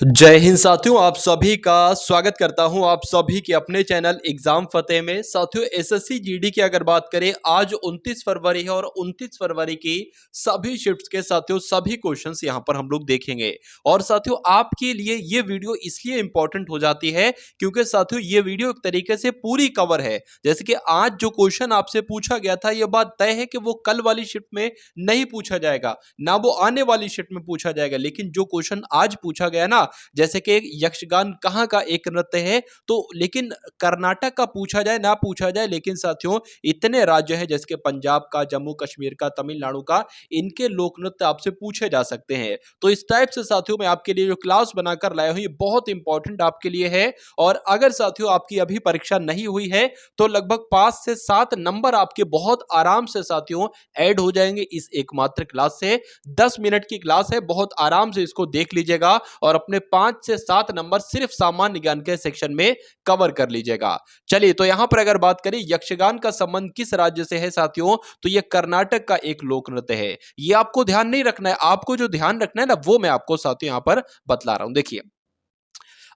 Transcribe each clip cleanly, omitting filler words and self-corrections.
जय हिंद साथियों, आप सभी का स्वागत करता हूं आप सभी के अपने चैनल एग्जाम फतेह में। साथियों, एसएससी जीडी की अगर बात करें, आज 29 फरवरी है और 29 फरवरी की सभी शिफ्ट्स के साथियों सभी क्वेश्चंस यहां पर हम लोग देखेंगे। और साथियों, आपके लिए ये वीडियो इसलिए इंपॉर्टेंट हो जाती है क्योंकि साथियों ये वीडियो एक तरीके से पूरी कवर है। जैसे कि आज जो क्वेश्चन आपसे पूछा गया था, यह बात तय है कि वो कल वाली शिफ्ट में नहीं पूछा जाएगा, ना वो आने वाली शिफ्ट में पूछा जाएगा। लेकिन जो क्वेश्चन आज पूछा गया ना, जैसे कि यक्षगान कहाँ का एक नृत्य है, तो लेकिन कर्नाटक का पूछा जाए ना पूछा जाए, लेकिन साथियों इतने राज्य हैं जैसे कि पंजाब का, जम्मू कश्मीर का, तमिलनाडु का, इनके लोक नृत्य आपसे पूछे जा सकते हैं। तो इस टाइप से साथियों मैं आपके लिए जो क्लास बनाकर लाया हूं, ये बहुत इंपॉर्टेंट आपके लिए है। और अगर साथियों आपकी अभी परीक्षा नहीं हुई है तो लगभग 5 से 7 नंबर आपके बहुत आराम से साथियों ऐड हो जाएंगे इस एकमात्र क्लास से। 10 मिनट की क्लास है, बहुत आराम से इसको देख लीजिएगा और अपने 5 से 7 नंबर सिर्फ सामान्य ज्ञान के सेक्शन में कवर कर लीजिएगा। चलिए, तो यहां पर अगर बात करें यक्षगान का संबंध किस राज्य से है साथियों, तो यह कर्नाटक का एक लोक नृत्य है। ये आपको ध्यान नहीं रखना है, आपको जो ध्यान रखना है ना वो मैं आपको साथियों यहां पर बतला रहा हूं। देखिए,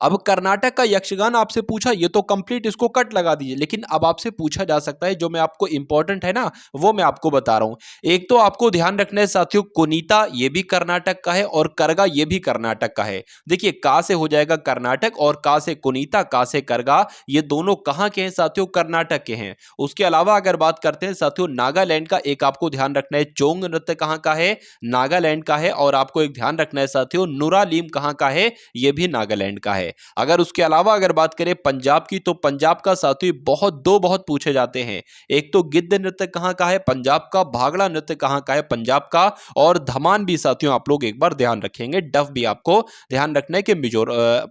अब कर्नाटक का यक्षगान आपसे पूछा, ये तो कंप्लीट इसको कट लगा दीजिए। लेकिन अब आपसे पूछा जा सकता है, जो मैं आपको इंपॉर्टेंट है ना वो मैं आपको बता रहा हूं। एक तो आपको ध्यान रखना है साथियों, कुनीता ये भी कर्नाटक का है और करगा ये भी कर्नाटक का है। देखिए, का से हो जाएगा कर्नाटक और का से कुनीता, का से करगा, ये दोनों कहां के हैं साथियों? कर्नाटक के हैं। उसके अलावा अगर बात करते हैं साथियों नागालैंड का, एक आपको ध्यान रखना है चोंग नृत्य कहां का है? नागालैंड का है। और आपको एक ध्यान रखना है साथियों नुरालीम कहां का है? ये भी नागालैंड का है। अगर उसके अलावा अगर बात करें पंजाब की, तो पंजाब का साथियों बहुत पूछे जाते हैं। एक तो गिद्ध नृत्य कहां का है? पंजाब का। भांगड़ा नृत्य कहां का है? पंजाब का। और धमान भी साथियों आप लोग एक बार ध्यान रखेंगे, डफ भी आपको ध्यान रखना है कि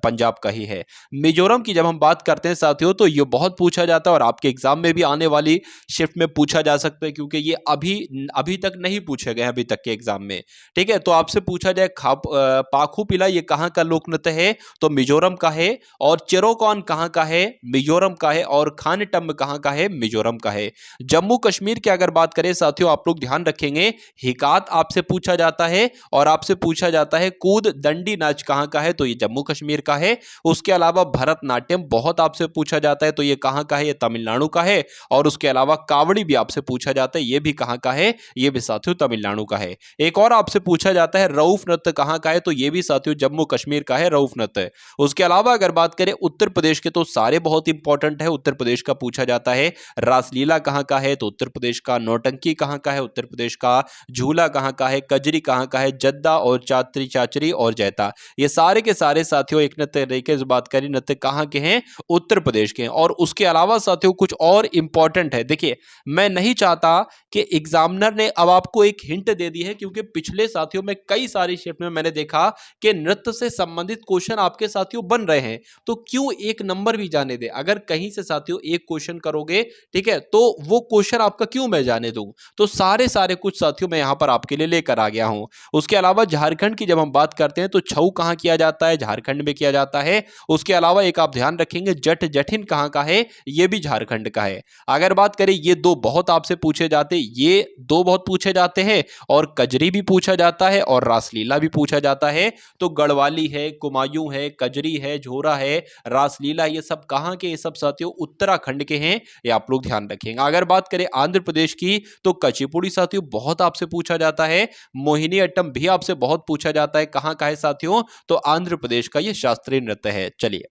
पंजाब का ही है। मिजोरम की जब हम बात करते हैं साथियों, तो ये बहुत पूछा जाता है और आपके एग्जाम में भी आने वाली शिफ्ट में पूछा जा सकता है, क्योंकि ये अभी अभी तक नहीं पूछे गए अभी तक के एग्जाम में। ठीक है, तो आपसे पूछा जाए पाखू पिला ये कहां का लोक नृत्य है? तो मिजोरम का है। और चेरोकॉन कहां का है? मिजोरम का है। और खानटम कहां का है? मिजोरम का है। जम्मू कश्मीर की अगर बात करें साथियों, आप लोग ध्यान रखेंगे, हिकात आपसे पूछा जाता है। और आपसे पूछा जाता है कूद दंडी नाच कहां का है? तो ये जम्मू कश्मीर का है। उसके अलावा भरतनाट्यम बहुत आपसे पूछा जाता है, तो ये कहां का है? ये तमिलनाडु का है। और उसके अलावा कावड़ी भी आपसे पूछा जाता है, ये भी कहां का है? ये भी साथियों तमिलनाडु का है। एक और आपसे पूछा जाता है रऊफ नृत्य कहां का है? तो ये भी साथियों जम्मू कश्मीर का है रऊफ नृत्य। उसके अलावा अगर बात करें उत्तर प्रदेश के, तो सारे बहुत इंपॉर्टेंट है। उत्तर प्रदेश का पूछा जाता है रासलीला कहां का है? तो उत्तर प्रदेश का। नौटंकी कहां का है? उत्तर प्रदेश का। झूला कहां का है? कजरी कहां का है? जद्दा और चात्री चाचरी और जैता, ये सारे के सारे साथियों एक नृत्य तरीके से बात करें, नृत्य कहां के हैं? उत्तर प्रदेश के हैं। और उसके अलावा साथियों कुछ और इंपॉर्टेंट है। देखिए, मैं नहीं चाहता कि एग्जामिनर ने अब आपको एक हिंट दे दी है, क्योंकि पिछले साथियों में कई सारी शिफ्ट में मैंने देखा कि नृत्य से संबंधित क्वेश्चन आपके साथियों बन रहे हैं, तो क्यों एक नंबर भी जाने दे? अगर कहीं से साथियों एक क्वेश्चन करोगे, ठीक है, तो वो क्वेश्चन आपका क्यों मैं जाने दूं? तो सारे कुछ साथियों मैं यहां पर आपके लिए लेकर आ गया हूं। उसके अलावा झारखंड की जब हम बात करते हैं, तो छऊ कहां किया जाता है? झारखंड में किया जाता है। उसके अलावा एक आप ध्यान रखेंगे जट जटिन कहां का है? ये भी झारखंड का है। अगर बात करें, ये दो बहुत आपसे पूछे जाते, ये दो बहुत पूछे जाते हैं। और कजरी भी पूछा जाता है और रासलीला भी पूछा जाता है। तो गढ़वाली है, कुमायूं है, कजरी है, झोरा है, रासलीला, ये सब कहां के? ये सब साथियों उत्तराखंड के हैं, ये आप लोग ध्यान रखेंगे। अगर बात करें आंध्र प्रदेश की, तो कचिपुड़ी साथियों बहुत आपसे पूछा जाता है। मोहिनी अट्टम भी आपसे बहुत पूछा जाता है, कहां का है साथियों? तो आंध्र प्रदेश का ये शास्त्रीय नृत्य है। चलिए,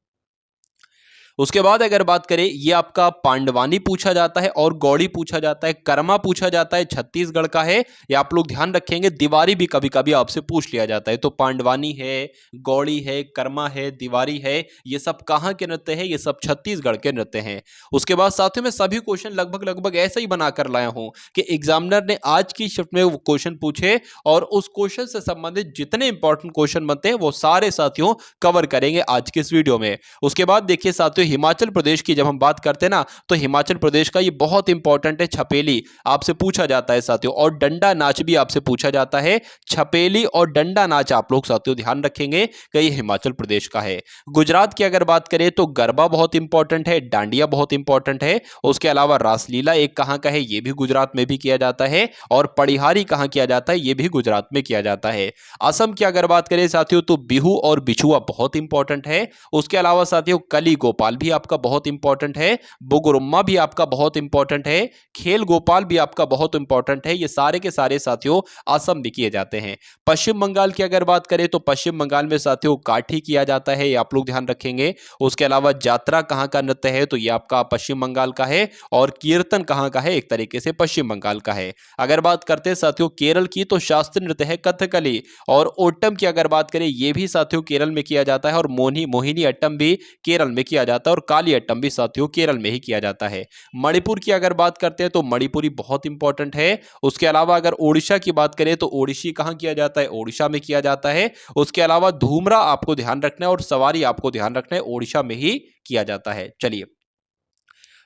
उसके बाद अगर बात करें, ये आपका पांडवानी पूछा जाता है और गौड़ी पूछा जाता है। कर्मा पूछा जाता है, छत्तीसगढ़ का है, ये आप लोग ध्यान रखेंगे। दिवारी भी कभी कभी आपसे पूछ लिया जाता है। तो पांडवानी है, गौड़ी है, कर्मा है, दिवारी है, ये सब कहाँ के नृत्य है? ये सब छत्तीसगढ़ के नृत्य हैं। उसके बाद साथियों में सभी क्वेश्चन लगभग ऐसे ही बनाकर लाया हूं कि एग्जामिनर ने आज की शिफ्ट में वो क्वेश्चन पूछे और उस क्वेश्चन से संबंधित जितने इंपॉर्टेंट क्वेश्चन बनते हैं वो सारे साथियों कवर करेंगे आज के इस वीडियो में। उसके बाद देखिए साथियों, हिमाचल प्रदेश की जब हम बात करते हैं ना, तो हिमाचल प्रदेश का ये बहुत इंपॉर्टेंट है, छपेली आपसे पूछा जाता है साथियों। और डंडा नाच भी आपसे पूछा जाता है। छपेली और डंडा नाच आप लोग साथियों ध्यान रखेंगे कि ये हिमाचल प्रदेश का है। गुजरात की अगर बात करें तो गरबा बहुत इंपॉर्टेंट है, डांडिया बहुत इंपॉर्टेंट है। उसके अलावा रासलीला एक कहाँ का है, ये भी गुजरात में भी किया जाता है। और पड़िहारी कहाँ किया जाता है, ये भी गुजरात में किया जाता है। असम की अगर बात करें साथियों तो बिहू और बिछुआ बहुत इंपॉर्टेंट है। उसके अलावा साथियों कली गोपाल भी आपका बहुत इंपॉर्टेंट है। बुगुरुम्मा भी आपका बहुत इंपॉर्टेंट है। खेल गोपाल भी आपका बहुत इंपॉर्टेंट है। ये सारे के सारे साथियों असम में किए जाते हैं। पश्चिम बंगाल की अगर बात करें तो पश्चिम बंगाल में साथियों काठी किया जाता है, ये आप लोग ध्यान रखेंगे। उसके अलावा जात्रा कहाँ का नृत्य है, तो ये आपका पश्चिम बंगाल का है। और कीर्तन कहाँ का है, एक तरीके से पश्चिम बंगाल का है। अगर बात करते हैं साथियों केरल की, तो शास्त्रीय नृत्य है कथकली। और ओटम की अगर बात करें, ये भी साथियों केरल में किया जाता है। और मोहिनी अट्टम भी केरल में किया जाता है। और काली अट्टम भी साथियों केरल में ही किया जाता है। मणिपुर की अगर बात करते हैं तो मणिपुरी बहुत इंपॉर्टेंट है। उसके अलावा अगर ओडिशा की बात करें तो ओडिशी कहाँ किया जाता है, ओडिशा में किया जाता है। उसके अलावा धूमरा आपको ध्यान रखना है और सवारी आपको ध्यान रखना है, ओडिशा में ही किया जाता है। चलिए,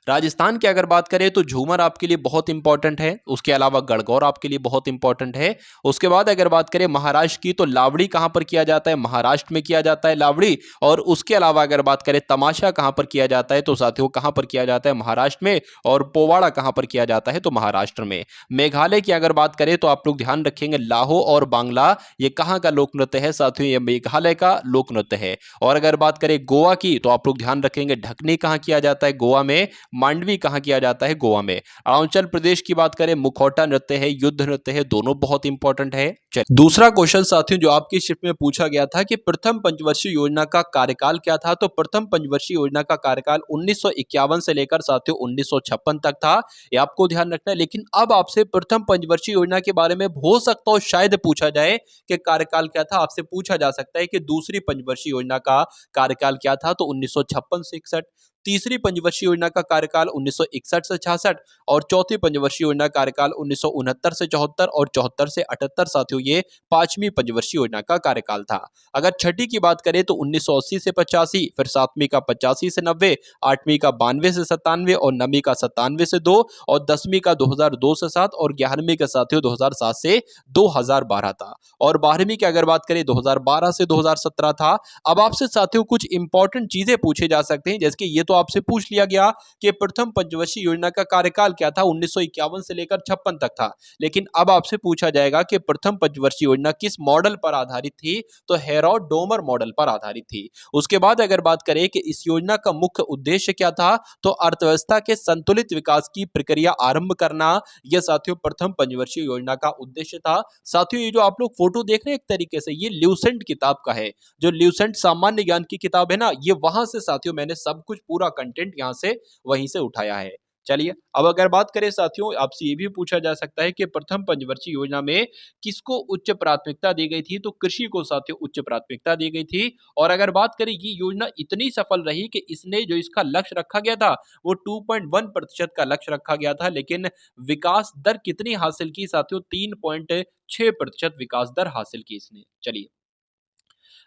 राजस्थान की अगर बात करें तो झूमर आपके लिए बहुत इंपॉर्टेंट है। उसके अलावा गणगौर आपके लिए बहुत इंपॉर्टेंट है। उसके बाद अगर बात करें महाराष्ट्र की, तो लावड़ी कहां पर किया जाता है, महाराष्ट्र में किया जाता है लावड़ी। और उसके अलावा अगर बात करें तमाशा कहां पर किया जाता है, तो साथियों कहां पर किया जाता है, महाराष्ट्र में। और पोवाड़ा कहां पर किया जाता है, तो महाराष्ट्र में। मेघालय की अगर बात करें तो आप लोग ध्यान रखेंगे लाहो और बांग्ला, ये कहां का लोक नृत्य है साथियों, ये मेघालय का लोक नृत्य है। और अगर बात करें गोवा की, तो आप लोग ध्यान रखेंगे ढकनी कहां किया जाता है, गोवा में। मांडवी कहां किया जाता है, गोवा में। अरुणाचल प्रदेश की बात करें, मुखौटा नृत्य है, युद्ध नृत्य है, दोनों बहुत इंपॉर्टेंट है। दूसरा क्वेश्चन साथियों जो आपकी शिफ्ट में पूछा गया था कि प्रथम पंचवर्षीय योजना का कार्यकाल क्या था, तो प्रथम पंचवर्षीय योजना का कार्यकाल 1951 से लेकर साथियों 1956 तक था, ये आपको ध्यान रखना है। लेकिन अब आपसे प्रथम पंचवर्षीय योजना के बारे में हो सकता हो शायद पूछा जाए कि कार्यकाल क्या था। आपसे पूछा जा सकता है कि दूसरी पंचवर्षीय योजना का कार्यकाल क्या था, तो 1956 से 61। तीसरी पंचवर्षीय योजना का कार्यकाल 1961 से 66। और चौथी पंचवर्षीय योजना कार्यकाल 1969 से 74 और 74 से 78 साथियों ये पांचवी पंचवर्षीय योजना का कार्यकाल था। अगर छठी की बात करें तो 1980 से 85, फिर सातवीं का 85 से 90, आठवीं का 92 से 97 और नवीं का 97 से 2 और 10वीं का 2002 से 7 और 11वीं का साथियों 2007 से 2012 था। और 12वीं की अगर बात करें 2012 से 2017 था। अब आपसे साथियों कुछ इंपॉर्टेंट चीजें पूछे जा सकते हैं, जैसे कि ये तो आपसे पूछ लिया गया कि प्रथम पंचवर्षीय योजना का कार्यकाल क्या था, 1951 से लेकर 56 तक था। लेकिन अब आपसे पूछा जाएगा कि प्रथम पंचवर्षीय योजना किस मॉडल पर आधारित थी, तो हेरोड डोमर मॉडल पर आधारित थी। उसके बाद अगर बात करें कि इस योजना का मुख्य उद्देश्य क्या था, तो अर्थव्यवस्था के संतुलित विकास की प्रक्रिया आरंभ करना, यह साथियों प्रथम पंचवर्षीय योजना का उद्देश्य था। साथियों ये जो आप लोग फोटो देख रहे हैं, एक तरीके से ये ल्यूसेंट किताब का है। जो ल्यूसेंट सामान्य ज्ञान की किताब है ना, ये वहां से साथियों मैंने सब कुछ पूरा कंटेंट यहां से वहीं से उठाया है। चलिए, अब अगर बात करें साथियों, आपसे ये भी पूछा जा सकता है कि प्रथम पंचवर्षीय योजना में किसको उच्च प्राथमिकता दी गई थी, तो कृषि को साथियों उच्च प्राथमिकता दी गई थी। और अगर बात करें ये योजना इतनी सफल रही कि इसने जो इसका लक्ष्य रखा गया था वो 2.1% का लक्ष्य रखा गया था, लेकिन विकास दर कितनी हासिल की साथियों, 3.6% विकास दर हासिल की इसने। चलिए,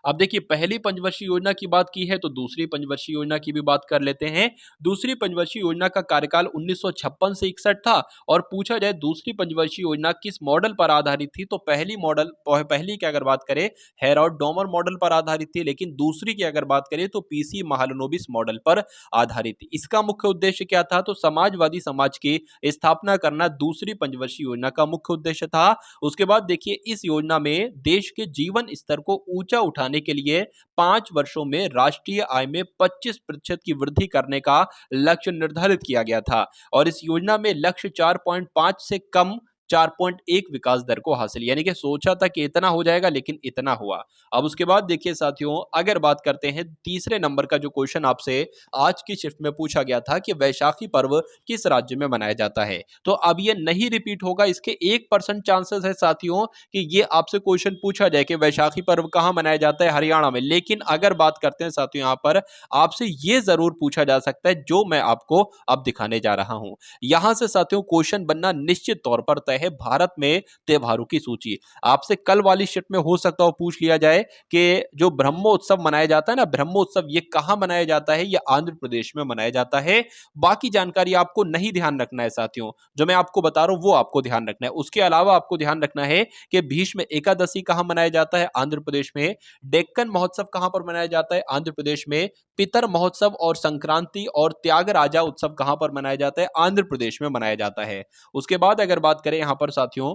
अब देखिए पहली पंचवर्षीय योजना की बात की है तो दूसरी पंचवर्षीय योजना की भी बात कर लेते हैं। दूसरी पंचवर्षीय योजना का कार्यकाल 1956 से 61 था। और पूछा जाए दूसरी पंचवर्षीय योजना किस मॉडल पर आधारित थी, तो पहली की अगर बात करें हेरोड डोमर मॉडल पर आधारित थी, लेकिन दूसरी की अगर बात करें तो पीसी महालनोबिस मॉडल पर आधारित थी। इसका मुख्य उद्देश्य क्या था, तो समाजवादी समाज की स्थापना करना दूसरी पंचवर्षीय योजना का मुख्य उद्देश्य था। उसके बाद देखिए इस योजना में देश के जीवन स्तर को ऊंचा उठाने के लिए 5 वर्षों में राष्ट्रीय आय में 25% की वृद्धि करने का लक्ष्य निर्धारित किया गया था। और इस योजना में लक्ष्य 4.5 से कम 4.1 विकास दर को हासिल, यानी कि सोचा था कि इतना हो जाएगा लेकिन इतना हुआ। अब उसके बाद देखिए साथियों, अगर बात करते हैं तीसरे नंबर का जो क्वेश्चन आपसे आज की शिफ्ट में पूछा गया था कि वैशाखी पर्व किस राज्य में मनाया जाता है, तो अब ये नहीं रिपीट होगा। इसके 1% चांसेस है साथियों कि ये आपसे क्वेश्चन पूछा जाए कि वैशाखी पर्व कहां मनाया जाता है, हरियाणा में। लेकिन अगर बात करते हैं साथियों, यहां पर आपसे ये जरूर पूछा जा सकता है जो मैं आपको अब दिखाने जा रहा हूं। यहां से साथियों क्वेश्चन बनना निश्चित तौर पर तय है भारत में त्योहारों की सूची। आपसे कल वाली शिफ्ट में हो सकता है पूछ लिया जाए कि जो ब्रह्मोत्सव मनाया जाता है ना, ब्रह्मोत्सव ये कहां मनाया जाता है? ये आंध्र प्रदेश में मनाया जाता है। बाकी जानकारी आपको नहीं ध्यान रखना है साथियों, जो मैं आपको बता रहा हूं वो आपको ध्यान रखना है। उसके अलावा आपको ध्यान रखना है कि भीष्म एकादशी कहां मनाया जाता है? आंध्र प्रदेश में। डेक्कन महोत्सव कहां पर मनाया जाता है? आंध्र प्रदेश में। पितर महोत्सव और संक्रांति और त्यागराजा उत्सव कहां पर मनाया जाता है? आंध्र प्रदेश में मनाया जाता है। उसके बाद अगर बात करें यहां पर साथियों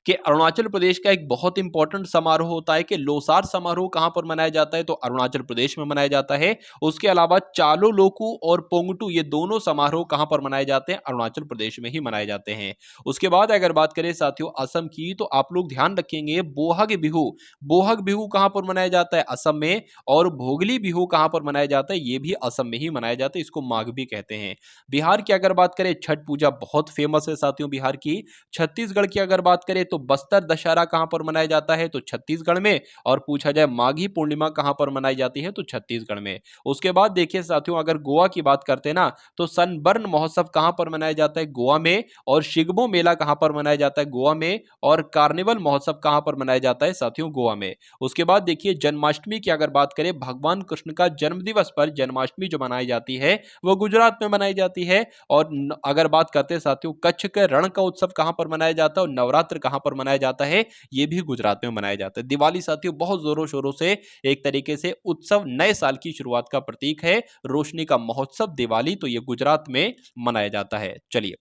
कि अरुणाचल प्रदेश का एक बहुत इंपॉर्टेंट समारोह होता है कि लोसार समारोह कहां पर मनाया जाता है? तो अरुणाचल प्रदेश में मनाया जाता है। उसके अलावा चालो लोकू और पोंगटू ये दोनों समारोह कहां पर मनाए जाते हैं? अरुणाचल प्रदेश में ही मनाए जाते हैं। उसके बाद अगर बात करें साथियों असम की, तो आप लोग ध्यान रखेंगे बोहग बिहू। बोहग बिहू कहां पर मनाया जाता है? असम में। और भोगली बिहू कहां पर मनाया जाता है? ये भी असम में ही मनाया जाता है, इसको माघ भी कहते हैं। बिहार की अगर बात करें, छठ पूजा बहुत फेमस है साथियों बिहार की। छत्तीसगढ़ की अगर बात करें तो बस्तर दशहरा कहां पर मनाया जाता है? तो छत्तीसगढ़ में। और पूछा जाए माघी पूर्णिमा कहां पर मनाई जाती है? तो छत्तीसगढ़ में। उसके बाद देखिए साथियों अगर गोवा की बात करते हैं ना, तो सनबर्न महोत्सव कहां पर मनाया जाता है? गोवा में। और शिग्मो मेला कहां पर मनाया जाता है? गोवा में। और कार्निवल महोत्सव कहां पर मनाया जाता है साथियों? गोवा में। उसके बाद देखिए जन्माष्टमी की अगर बात करें, भगवान कृष्ण का जन्मदिवस पर जन्माष्टमी जो मनाई जाती है वो गुजरात में मनाई जाती है। और अगर बात करते हैं साथियों कच्छ के रण का उत्सव कहां पर मनाया जाता है और नवरात्र कहां पर मनाया जाता है? ये भी गुजरात में मनाया जाता है। दिवाली साथियों बहुत जोरों शोरों से एक तरीके से उत्सव, नए साल की शुरुआत का प्रतीक है, रोशनी का महोत्सव दिवाली, तो ये गुजरात में मनाया जाता है। चलिए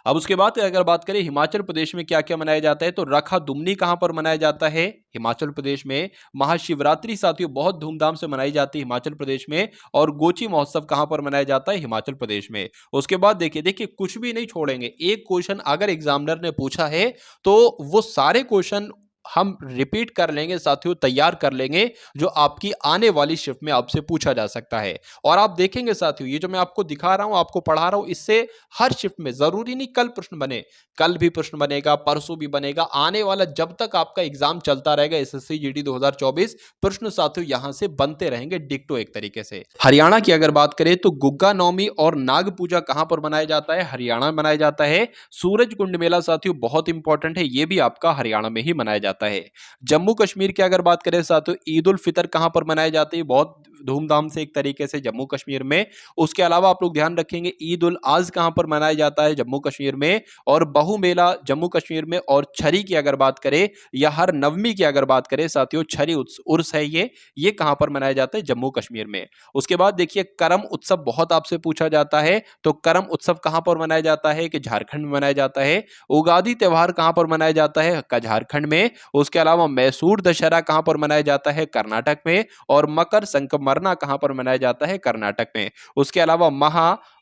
अब उसके बाद अगर बात करें हिमाचल प्रदेश में क्या क्या मनाया जाता है, तो रखा दुमनी कहां पर मनाया जाता है? हिमाचल प्रदेश में। महाशिवरात्रि साथियों बहुत धूमधाम से मनाई जाती है हिमाचल प्रदेश में। और गोची महोत्सव कहां पर मनाया जाता है? हिमाचल प्रदेश में। उसके बाद देखिए देखिए कुछ भी नहीं छोड़ेंगे, एक क्वेश्चन अगर एग्जामिनर ने पूछा है तो वो सारे क्वेश्चन हम रिपीट कर लेंगे साथियों, तैयार कर लेंगे, जो आपकी आने वाली शिफ्ट में आपसे पूछा जा सकता है। और आप देखेंगे साथियों ये जो मैं आपको दिखा रहा हूं, आपको पढ़ा रहा हूं, इससे हर शिफ्ट में जरूरी नहीं कल प्रश्न बने, कल भी प्रश्न बनेगा, परसों भी बनेगा, आने वाला जब तक आपका एग्जाम चलता रहेगा एसएससी जीडी 2024 प्रश्न साथियों यहां से बनते रहेंगे डिक्टो एक तरीके से। हरियाणा की अगर बात करें तो गुग्गा नवमी और नाग पूजा कहां पर मनाया जाता है? हरियाणा में मनाया जाता है। सूरज कुंड मेला साथियों बहुत इंपॉर्टेंट है, यह भी आपका हरियाणा में ही मनाया जाता है। जम्मू कश्मीर की अगर बात करें साथियों ईद उल फितर कहां पर मनाई जाती है? बहुत धूमधाम से एक तरीके से जम्मू कश्मीर में। उसके अलावा आप लोग ध्यान रखेंगे ईद उल आज कहां पर मनाया जाता है? जम्मू कश्मीर में। और बहु मेला जम्मू कश्मीर में। और छरी की अगर बात करें या हर नवमी की अगर बात करें साथियों, छरी उर्स है ये कहां पर मनाया जाता है? जम्मू कश्मीर में। उसके बाद देखिए करम उत्सव बहुत आपसे पूछा जाता है, तो करम उत्सव कहां पर मनाया जाता है? कि झारखंड में मनाया जाता है। उगादी त्योहार कहां पर मनाया जाता है? का झारखंड में। उसके अलावा मैसूर दशहरा कहां पर मनाया जाता है? कर्नाटक में। और मकर संक्रमणा कहां पर मनाया जाता है? कर्नाटक में। उसके अलावा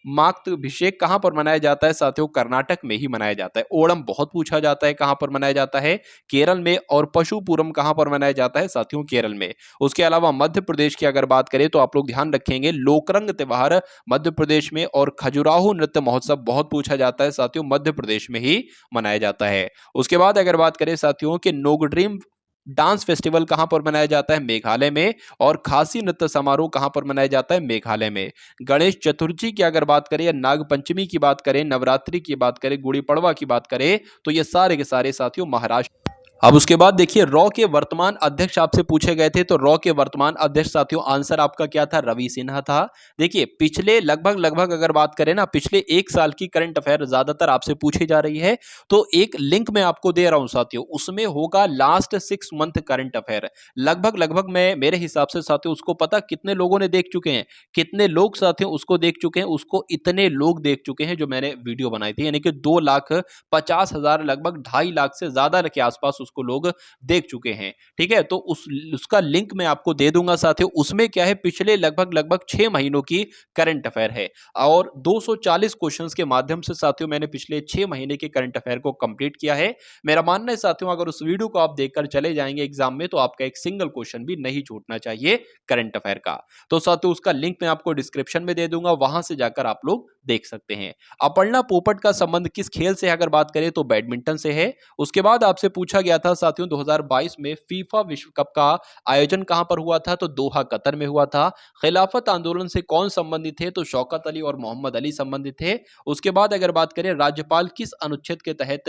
माक्तभिषेक कहां पर मनाया जाता है साथियों? कर्नाटक में ही मनाया जाता है। ओणम बहुत पूछा जाता है, कहां पर मनाया जाता है? केरल में। और पशुपूरम कहां पर मनाया जाता है साथियों? केरल में। उसके अलावा मध्य प्रदेश की अगर बात करें तो आप लोग ध्यान रखेंगे लोकरंग त्योहार मध्य प्रदेश में। और खजुराहो नृत्य महोत्सव बहुत पूछा जाता है साथियों, मध्य प्रदेश में ही मनाया जाता है। उसके बाद अगर बात करें साथियों कि नोग ड्रीम डांस फेस्टिवल कहां पर मनाया जाता है? मेघालय में। और खासी नृत्य समारोह कहां पर मनाया जाता है? मेघालय में। गणेश चतुर्थी की अगर बात करें या नाग पंचमी की बात करें, नवरात्रि की बात करें, गुड़ी पड़वा की बात करें, तो ये सारे के सारे साथियों महाराष्ट्र। अब उसके बाद देखिए रॉ के वर्तमान अध्यक्ष आपसे पूछे गए थे, तो रॉ के वर्तमान अध्यक्ष साथियों आंसर आपका क्या था? रवि सिन्हा था। देखिए पिछले लगभग अगर बात करें ना, पिछले एक साल की करंट अफेयर ज्यादातर आपसे पूछी जा रही है, तो एक लिंक मैं आपको दे रहा हूं साथियों, उसमें होगा लास्ट 6 मंथ करंट अफेयर। लगभग मैं मेरे हिसाब से साथियों उसको पता कितने लोगों ने देख चुके हैं, कितने लोग साथियों उसको देख चुके हैं? उसको इतने लोग देख चुके हैं जो मैंने वीडियो बनाई थी, यानी कि 2,50,000 लगभग 2.5 लाख से ज्यादा के आसपास उसको लोग देख चुके हैं। ठीक है, तो उसका लिंक मैं आपको दे दूंगा साथियों। उसमें क्या है, पिछले लगभग 6 महीनों की करंट अफेयर है और 240 क्वेश्चंस के माध्यम से साथियों मैंने पिछले 6 महीने के करंट अफेयर को कंप्लीट किया है। मेरा मानना है साथियों अगर उस वीडियो को आप देखकर चले जाएंगे एग्जाम में, तो आपका एक सिंगल क्वेश्चन भी नहीं छूटना चाहिए करंट अफेयर का। तो साथियों उसका लिंक मैं आपको डिस्क्रिप्शन में दे दूंगा, वहां से जाकर आप लोग देख सकते हैं। अपर्णा पोपट का संबंध किस खेल से है अगर बात करें तो बैडमिंटन से है। उसके बाद आपसे पूछा गया था साथियों 2022 में फीफा विश्व कप का आयोजन कहां पर हुआ था? तो दोहा कतर में हुआ था। खिलाफत आंदोलन से कौन संबंधित थे? तो शौकत अली और मोहम्मद अली संबंधित थे। उसके बाद अगर बात करें राज्यपाल किस अनुच्छेद के तहत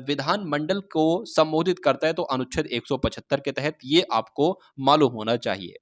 विधान मंडल को संबोधित करता है? तो अनुच्छेद 175 के तहत। ये आपको मालूम होना चाहिए।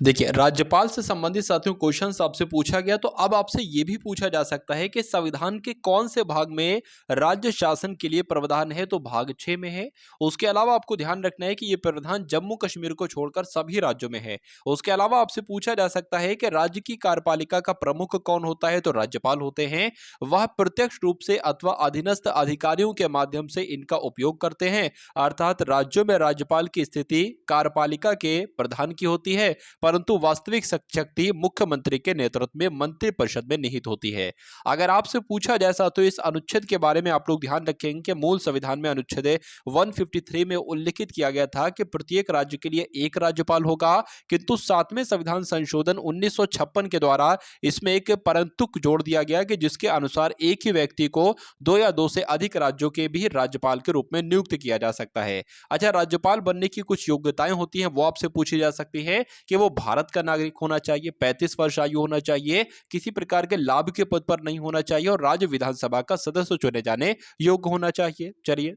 देखिए, राज्यपाल से संबंधित साथियों क्वेश्चंस आपसे पूछा गया, तो अब आपसे ये भी पूछा जा सकता है कि संविधान के कौन से भाग में राज्य शासन के लिए प्रावधान है? तो भाग 6 में है। उसके अलावा आपको ध्यान रखना है कि ये प्रावधान जम्मू कश्मीर को छोड़कर सभी राज्यों में है। उसके अलावा आपसे पूछा जा सकता है कि राज्य की कार्यपालिका का प्रमुख कौन होता है? तो राज्यपाल होते हैं। वह प्रत्यक्ष रूप से अथवा अधीनस्थ अधिकारियों के माध्यम से इनका उपयोग करते हैं। अर्थात राज्यों में राज्यपाल की स्थिति कार्यपालिका के प्रधान की होती है, परंतु वास्तविक शक्ति मुख्यमंत्री के नेतृत्व में मंत्रिपरिषद में निहित होती है। अगर आपसे पूछा जाए तो इस अनुच्छेद के बारे में आप लोग ध्यान रखेंगे कि मूल संविधान में अनुच्छेद 153 में उल्लिखित किया गया था कि प्रत्येक राज्य के लिए एक राज्यपाल होगा, किंतु 7वें संविधान संशोधन 1956 के द्वारा इसमें एक परंतुक जोड़ दिया गया कि जिसके अनुसार एक ही व्यक्ति को 2 या 2 से अधिक राज्यों के भी राज्यपाल के रूप में नियुक्त किया जा सकता है। अच्छा, राज्यपाल बनने की कुछ योग्यताएं होती हैं, वो आपसे पूछी जा सकती है कि वो भारत का नागरिक होना चाहिए, 35 वर्ष आयु होना चाहिए, किसी प्रकार के लाभ के पद पर नहीं होना चाहिए और राज्य विधानसभा का सदस्य चुने जाने योग्य होना चाहिए। चलिए,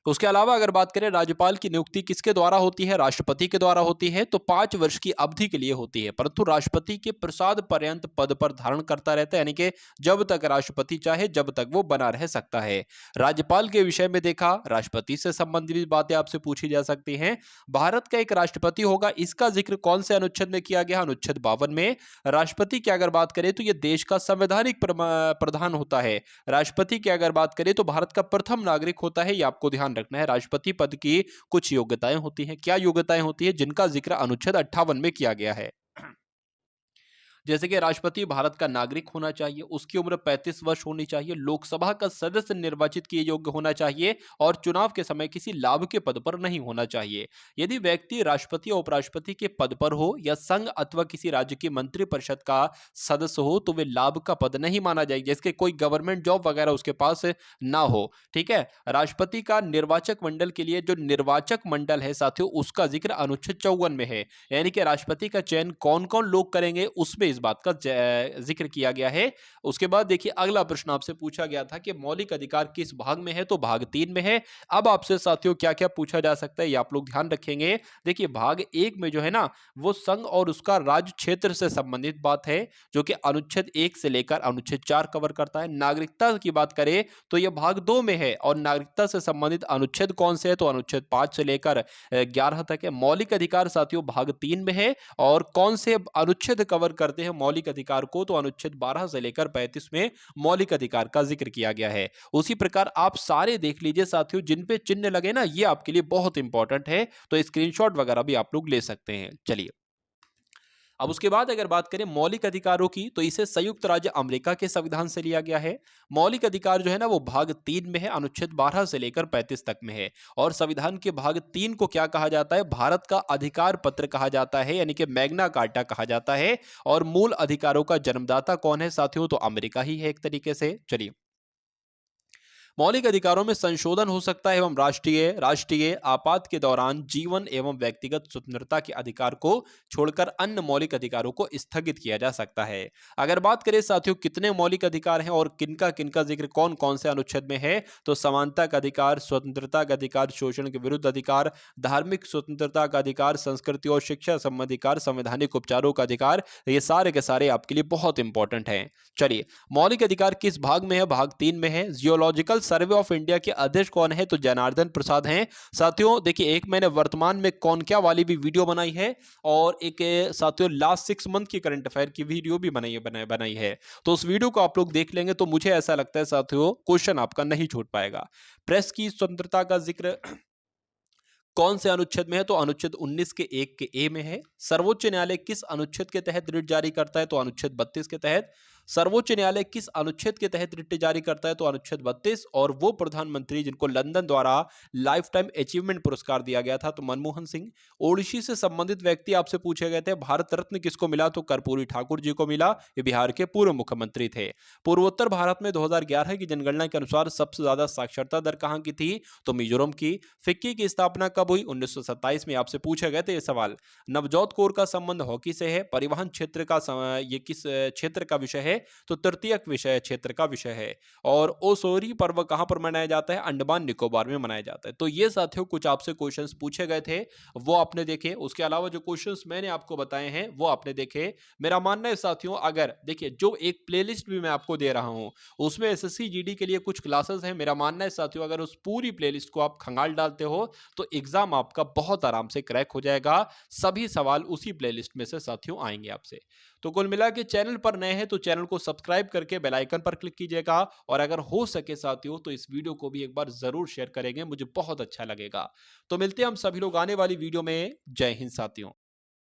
उसके अलावा अगर बात करें राज्यपाल की नियुक्ति किसके द्वारा होती है? राष्ट्रपति के द्वारा होती है। तो 5 वर्ष की अवधि के लिए होती है, परंतु राष्ट्रपति के प्रसाद पर्यंत पद पर धारण करता रहता है, यानी कि जब तक राष्ट्रपति चाहे जब तक वो बना रह सकता है। राज्यपाल के विषय में देखा, राष्ट्रपति से संबंधित बातें आपसे पूछी जा सकती हैं। भारत का एक राष्ट्रपति होगा, इसका जिक्र कौन से अनुच्छेद में किया गया? अनुच्छेद 52 में। राष्ट्रपति की अगर बात करें तो यह देश का संवैधानिक प्रधान होता है। राष्ट्रपति की अगर बात करें तो भारत का प्रथम नागरिक होता है, ये आपको ध्यान रखना है। राष्ट्रपति पद की कुछ योग्यताएं होती हैं। क्या योग्यताएं होती है? जिनका जिक्र अनुच्छेद 58 में किया गया है। जैसे कि राष्ट्रपति भारत का नागरिक होना चाहिए, उसकी उम्र 35 वर्ष होनी चाहिए, लोकसभा का सदस्य निर्वाचित किए योग्य होना चाहिए और चुनाव के समय किसी लाभ के पद पर नहीं होना चाहिए। यदि व्यक्ति राष्ट्रपति और उपराष्ट्रपति के पद पर हो या संघ अथवा किसी राज्य की मंत्रिपरिषद का सदस्य हो तो वे लाभ का पद नहीं माना जाएगा, जैसे कोई गवर्नमेंट जॉब वगैरह उसके पास ना हो। ठीक है, राष्ट्रपति का निर्वाचक मंडल के लिए जो निर्वाचक मंडल है साथियों, उसका जिक्र अनुच्छेद 54 में है, यानी कि राष्ट्रपति का चयन कौन कौन लोग करेंगे उसमें इस बात का जिक्र किया गया है। उसके बाद देखिए, अगला प्रश्न आपसे पूछा गया था कि मौलिक अधिकार किस भाग में है? तो भाग 3 में है। अब आपसे साथियों क्या क्या पूछा जा सकता है ये आप लोग ध्यान रखेंगे। देखिए, भाग 1 में जो है ना, वो संघ और उसका राज्य क्षेत्र से संबंधित बात है, जो कि अनुच्छेद 1 से लेकर अनुच्छेद 4 कवर करता है। नागरिकता की बात करें तो यह भाग 2 में है और नागरिकता से संबंधित अनुच्छेद कौन से है? तो अनुच्छेद 5 से लेकर 11 तक है। मौलिक अधिकार साथियों भाग 3 में है और कौन से अनुच्छेद कवर करते हैं मौलिक अधिकार को? तो अनुच्छेद 12 से लेकर 35 में मौलिक अधिकार का जिक्र किया गया है। उसी प्रकार आप सारे देख लीजिए साथियों, जिन पे चिन्ह लगे ना, ये आपके लिए बहुत इंपॉर्टेंट है, तो स्क्रीनशॉट वगैरह भी आप लोग ले सकते हैं। चलिए, अब उसके बाद अगर बात करें मौलिक अधिकारों की, तो इसे संयुक्त राज्य अमेरिका के संविधान से लिया गया है। मौलिक अधिकार जो है ना, वो भाग 3 में है, अनुच्छेद 12 से लेकर 35 तक में है। और संविधान के भाग 3 को क्या कहा जाता है? भारत का अधिकार पत्र कहा जाता है, यानी कि मैग्ना कार्टा कहा जाता है। और मूल अधिकारों का जन्मदाता कौन है साथियों? तो अमेरिका ही है एक तरीके से। चलिए, मौलिक अधिकारों में संशोधन हो सकता है एवं राष्ट्रीय राष्ट्रीय आपात के दौरान जीवन एवं व्यक्तिगत स्वतंत्रता के अधिकार को छोड़कर अन्य मौलिक अधिकारों को स्थगित किया जा सकता है। अगर बात करें साथियों कितने मौलिक अधिकार हैं और किनका किनका जिक्र कौन कौन से अनुच्छेद में है, तो समानता का अधिकार, स्वतंत्रता का अधिकार, शोषण के विरुद्ध अधिकार, धार्मिक स्वतंत्रता का अधिकार, संस्कृति और शिक्षा संबंधी अधिकार, संवैधानिक उपचारों का अधिकार, ये सारे के सारे आपके लिए बहुत इंपॉर्टेंट हैं। चलिए, मौलिक अधिकार किस भाग में है? भाग 3 में है। जियोलॉजिकल सर्वे ऑफ इंडिया के अध्यक्ष कौन है? तो जनार्दन प्रसाद हैं। साथियों देखिए, एक मैंने वर्तमान में कौन क्या वाली भी वीडियो बनाई है और एक साथियों लास्ट 6 मंथ की करंट अफेयर की वीडियो भी बनाई है। तो उस वीडियो को आप लोग देख लेंगे तो मुझे ऐसा लगता है साथियों क्वेश्चन आपका नहीं छूट पाएगा। प्रेस की स्वतंत्रता का जिक्र कौन से अनुच्छेद में है? तो अनुच्छेद 19 के 1 के ए में है। सर्वोच्च न्यायालय किस अनुच्छेद के तहत रिट जारी करता है? तो अनुच्छेद 32 के तहत। सर्वोच्च न्यायालय किस अनुच्छेद के तहत रिट जारी करता है? तो अनुच्छेद 32। और वो प्रधानमंत्री जिनको लंदन द्वारा लाइफ टाइम अचीवमेंट पुरस्कार दिया गया था, तो मनमोहन सिंह। ओडिशी से संबंधित व्यक्ति आपसे पूछे गए थे, भारत रत्न किसको मिला? तो कर्पूरी ठाकुर जी को मिला, ये बिहार के पूर्व मुख्यमंत्री थे। पूर्वोत्तर भारत में 2011 की जनगणना के अनुसार सबसे ज्यादा साक्षरता दर कहां की थी? तो मिजोरम की। फिक्की की स्थापना कब हुई? 1927 में आपसे पूछे गए थे ये सवाल। नवजोत कौर का संबंध हॉकी से है। परिवहन क्षेत्र का ये किस क्षेत्र का विषय है? तो तृतीयक विषय क्षेत्र का विषय है। और ओसोरी पर्व कहां पर मनाया जाता है? अंडमान निकोबार में मनाया जाता है। तो ये साथियों कुछ आपसे क्वेश्चंस पूछे गए थे, वो आपने देखे। उसके अलावा जो क्वेश्चंस मैंने आपको बताए हैं वो आपने देखे। मेरा मानना है साथियों, अगर देखिए जो एक प्लेलिस्ट भी मैं आपको दे रहा हूं उसमें एसएससी जीडी के लिए कुछ क्लासेस हैं। मेरा मानना है साथियों, अगर उस पूरी प्लेलिस्ट को आप खंगाल डालते हो तो एग्जाम आपका बहुत आराम से क्रैक हो जाएगा। सभी सवाल उसी प्लेलिस्ट में से साथियों आएंगे आपसे। तो कुल मिला के चैनल पर नए हैं तो चैनल को सब्सक्राइब करके बेल आइकन पर क्लिक कीजिएगा, और अगर हो सके साथियों तो इस वीडियो को भी एक बार जरूर शेयर करेंगे, मुझे बहुत अच्छा लगेगा। तो मिलते हैं हम सभी लोग आने वाली वीडियो में। जय हिंद साथियों।